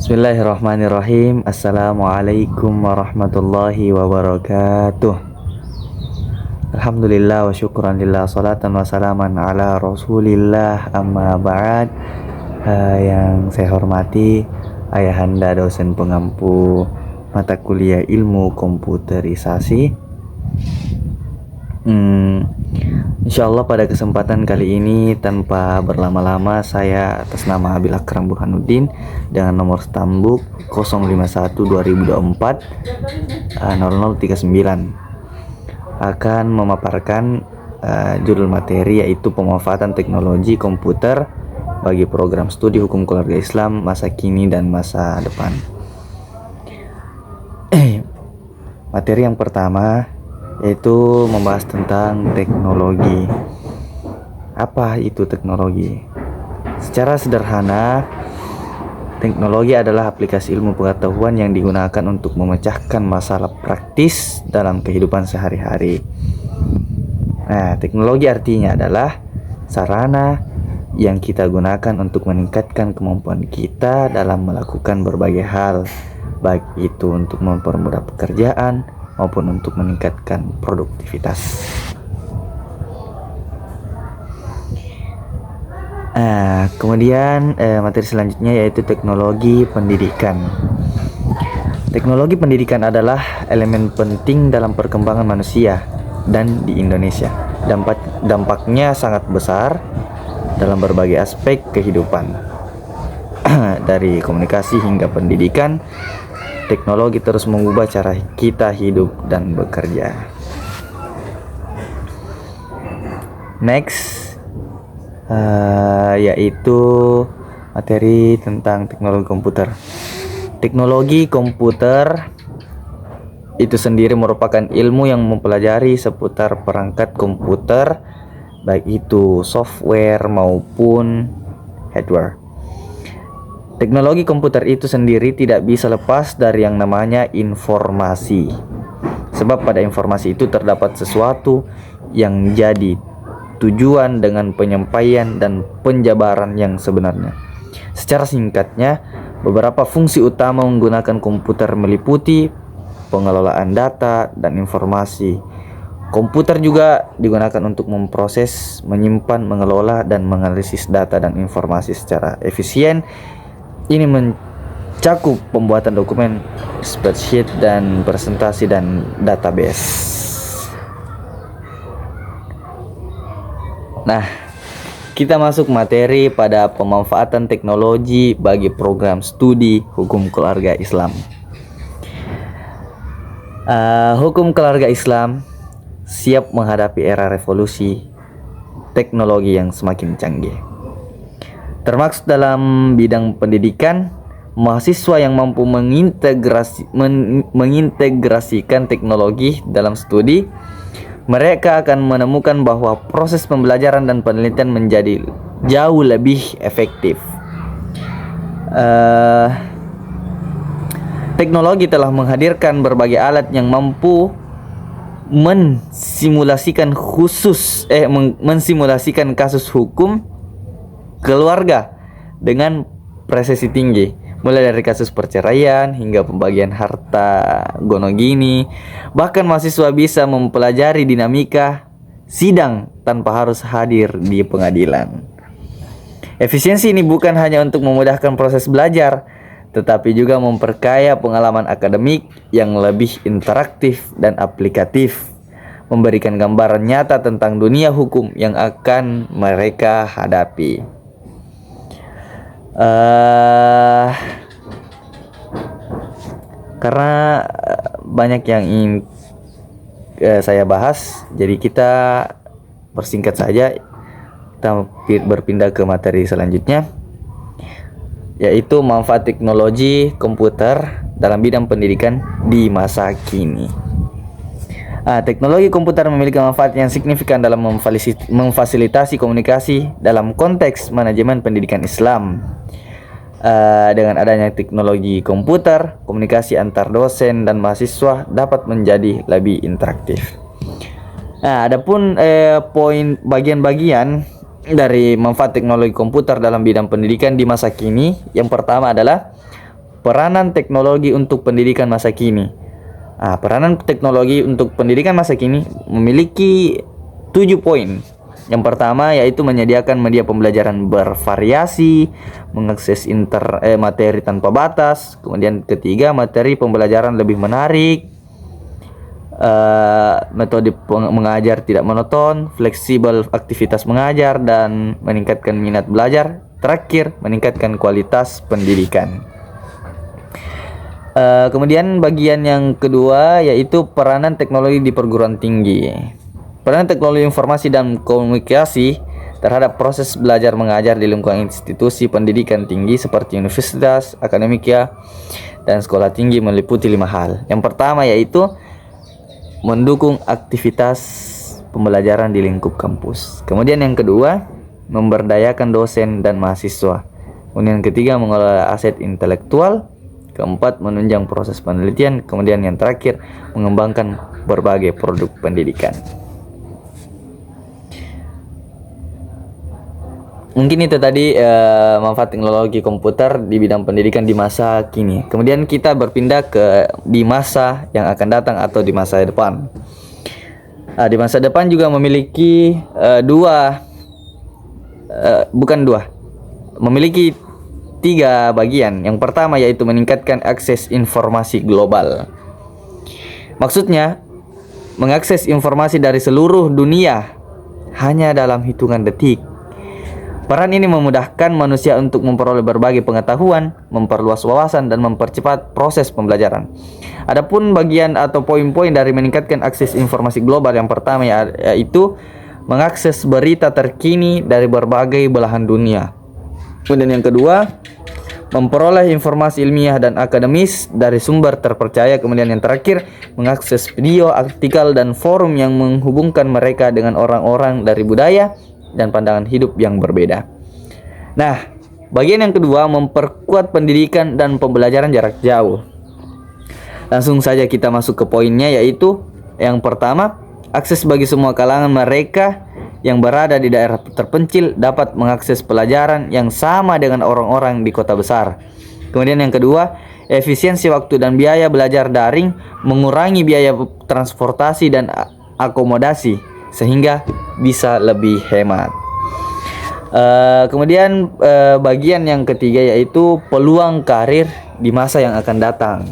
Bismillahirrahmanirrahim. Assalamualaikum warahmatullahi wabarakatuh. Alhamdulillah wa syukran lillah, salatan wa salaman ala rasulillah, amma ba'd. Yang saya hormati ayahanda dosen pengampu mata kuliah ilmu komputerisasi. Insyaallah pada kesempatan kali ini tanpa berlama-lama, saya atas nama Abil Akram Burhanuddin dengan nomor stambuk 051 2024 0039 akan memaparkan judul materi, yaitu pemanfaatan teknologi komputer bagi program studi hukum keluarga Islam masa kini dan masa depan. Materi yang pertama yaitu membahas tentang teknologi. Apa itu teknologi? Secara sederhana, teknologi adalah aplikasi ilmu pengetahuan yang digunakan untuk memecahkan masalah praktis dalam kehidupan sehari-hari. Nah, teknologi artinya adalah sarana yang kita gunakan untuk meningkatkan kemampuan kita dalam melakukan berbagai hal, baik itu untuk mempermudah pekerjaan maupun untuk meningkatkan produktivitas. Kemudian materi selanjutnya yaitu teknologi pendidikan. Teknologi pendidikan adalah elemen penting dalam perkembangan manusia dan di Indonesia. Dampaknya sangat besar dalam berbagai aspek kehidupan. Dari komunikasi hingga pendidikan, teknologi terus mengubah cara kita hidup dan bekerja. Next, yaitu materi tentang teknologi komputer. Teknologi komputer itu sendiri merupakan ilmu yang mempelajari seputar perangkat komputer, baik itu software maupun hardware. Teknologi komputer itu sendiri tidak bisa lepas dari yang namanya informasi. Sebab pada informasi itu terdapat sesuatu yang jadi tujuan dengan penyampaian dan penjabaran yang sebenarnya. Secara singkatnya, beberapa fungsi utama menggunakan komputer meliputi pengelolaan data dan informasi. Komputer juga digunakan untuk memproses, menyimpan, mengelola, dan menganalisis data dan informasi secara efisien. Ini mencakup pembuatan dokumen, spreadsheet, dan presentasi dan database. Nah, kita masuk materi pada pemanfaatan teknologi bagi program studi hukum keluarga Islam. Hukum keluarga Islam siap menghadapi era revolusi teknologi yang semakin canggih. Termasuk dalam bidang pendidikan, mahasiswa yang mampu mengintegrasikan teknologi dalam studi, mereka akan menemukan bahwa proses pembelajaran dan penelitian menjadi jauh lebih efektif. Teknologi telah menghadirkan berbagai alat yang mampu mensimulasikan kasus hukum keluarga dengan presisi tinggi, mulai dari kasus perceraian hingga pembagian harta gonogini. Bahkan mahasiswa bisa mempelajari dinamika sidang tanpa harus hadir di pengadilan. Efisiensi ini bukan hanya untuk memudahkan proses belajar, tetapi juga memperkaya pengalaman akademik yang lebih interaktif dan aplikatif, memberikan gambaran nyata tentang dunia hukum yang akan mereka hadapi. Karena banyak yang ingin saya bahas, jadi kita persingkat saja. Kita berpindah ke materi selanjutnya, yaitu manfaat teknologi komputer dalam bidang pendidikan di masa kini. Teknologi komputer memiliki manfaat yang signifikan dalam memfasilitasi komunikasi dalam konteks manajemen pendidikan Islam. Dengan adanya teknologi komputer, komunikasi antar dosen dan mahasiswa dapat menjadi lebih interaktif. Adapun poin bagian-bagian dari manfaat teknologi komputer dalam bidang pendidikan di masa kini, yang pertama adalah peranan teknologi untuk pendidikan masa kini. Peranan teknologi untuk pendidikan masa kini memiliki 7 poin. Yang pertama yaitu menyediakan media pembelajaran bervariasi, mengakses materi tanpa batas. Kemudian ketiga, materi pembelajaran lebih menarik, metode mengajar tidak monoton, fleksibel aktivitas mengajar, dan meningkatkan minat belajar. Terakhir, meningkatkan kualitas pendidikan. Kemudian bagian yang kedua yaitu peranan teknologi di perguruan tinggi. Peranan teknologi informasi dan komunikasi terhadap proses belajar mengajar di lingkungan institusi pendidikan tinggi seperti universitas, akademika, dan sekolah tinggi meliputi 5 hal. Yang pertama yaitu mendukung aktivitas pembelajaran di lingkup kampus. Kemudian yang kedua, memberdayakan dosen dan mahasiswa. Kemudian yang ketiga, mengelola aset intelektual. Keempat, menunjang proses penelitian. Kemudian yang terakhir, mengembangkan berbagai produk pendidikan. Mungkin itu tadi manfaat teknologi komputer di bidang pendidikan di masa kini. Kemudian kita berpindah ke di masa yang akan datang atau di masa depan. Di masa depan juga memiliki memiliki 3 bagian. Yang pertama yaitu meningkatkan akses informasi global. Maksudnya, mengakses informasi dari seluruh dunia hanya dalam hitungan detik. Peran ini memudahkan manusia untuk memperoleh berbagai pengetahuan, memperluas wawasan, dan mempercepat proses pembelajaran. Adapun bagian atau poin-poin dari meningkatkan akses informasi global, yang pertama yaitu mengakses berita terkini dari berbagai belahan dunia. Kemudian yang kedua, memperoleh informasi ilmiah dan akademis dari sumber terpercaya. Kemudian yang terakhir, mengakses video, artikel, dan forum yang menghubungkan mereka dengan orang-orang dari budaya dan pandangan hidup yang berbeda. Nah, bagian yang kedua, memperkuat pendidikan dan pembelajaran jarak jauh. Langsung saja kita masuk ke poinnya, yaitu yang pertama, akses bagi semua kalangan. Mereka yang berada di daerah terpencil dapat mengakses pelajaran yang sama dengan orang-orang di kota besar. Kemudian yang kedua, efisiensi waktu dan biaya belajar daring, mengurangi biaya transportasi dan akomodasi sehingga bisa lebih hemat. Kemudian bagian yang ketiga yaitu peluang karir di masa yang akan datang.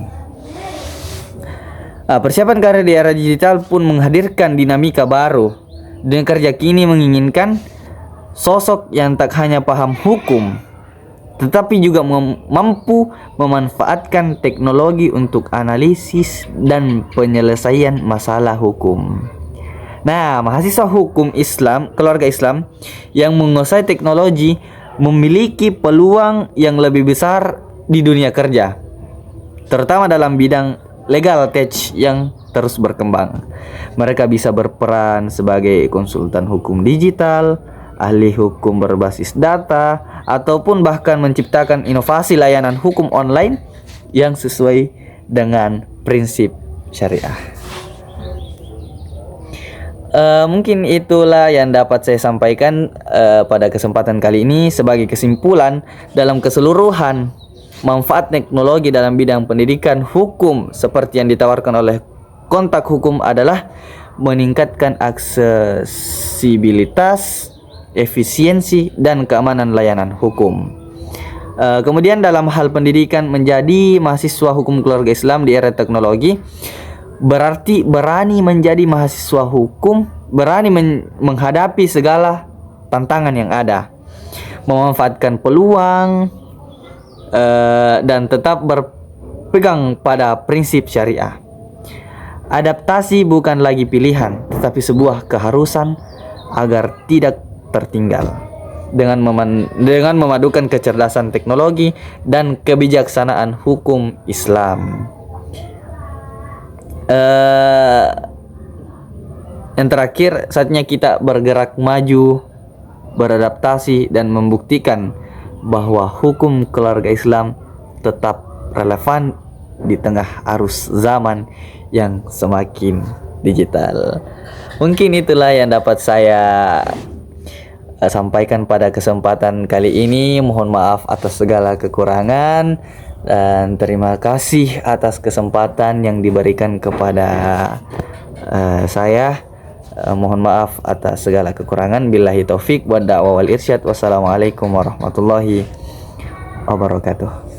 Persiapan karir di era digital pun menghadirkan dinamika baru. Dunia kerja kini menginginkan sosok yang tak hanya paham hukum, tetapi juga mampu memanfaatkan teknologi untuk analisis dan penyelesaian masalah hukum. Nah, mahasiswa hukum Islam, keluarga Islam yang menguasai teknologi memiliki peluang yang lebih besar di dunia kerja, terutama dalam bidang legal tech yang terus berkembang. Mereka bisa berperan sebagai konsultan hukum digital, ahli hukum berbasis data, ataupun bahkan menciptakan inovasi layanan hukum online yang sesuai dengan prinsip syariah. Mungkin itulah yang dapat saya sampaikan pada kesempatan kali ini. Sebagai kesimpulan, dalam keseluruhan, manfaat teknologi dalam bidang pendidikan hukum seperti yang ditawarkan oleh Kontak Hukum adalah meningkatkan aksesibilitas, efisiensi, dan keamanan layanan hukum. Kemudian dalam hal pendidikan, menjadi mahasiswa hukum keluarga Islam di era teknologi berarti berani menjadi mahasiswa hukum, berani menghadapi segala tantangan yang ada, memanfaatkan peluang, dan tetap berpegang pada prinsip syariah. Adaptasi bukan lagi pilihan, tetapi sebuah keharusan agar tidak tertinggal. Dengan memadukan kecerdasan teknologi dan kebijaksanaan hukum Islam. Yang terakhir, saatnya kita bergerak maju, beradaptasi, dan membuktikan bahwa hukum keluarga Islam tetap relevan di tengah arus zaman yang semakin digital. Mungkin itulah yang dapat saya sampaikan pada kesempatan kali ini. Mohon maaf atas segala kekurangan. Dan terima kasih atas kesempatan yang diberikan kepada saya. Mohon maaf atas segala kekurangan. Billahi taufik wa da'wa wal irsyad. Wassalamualaikum warahmatullahi wabarakatuh.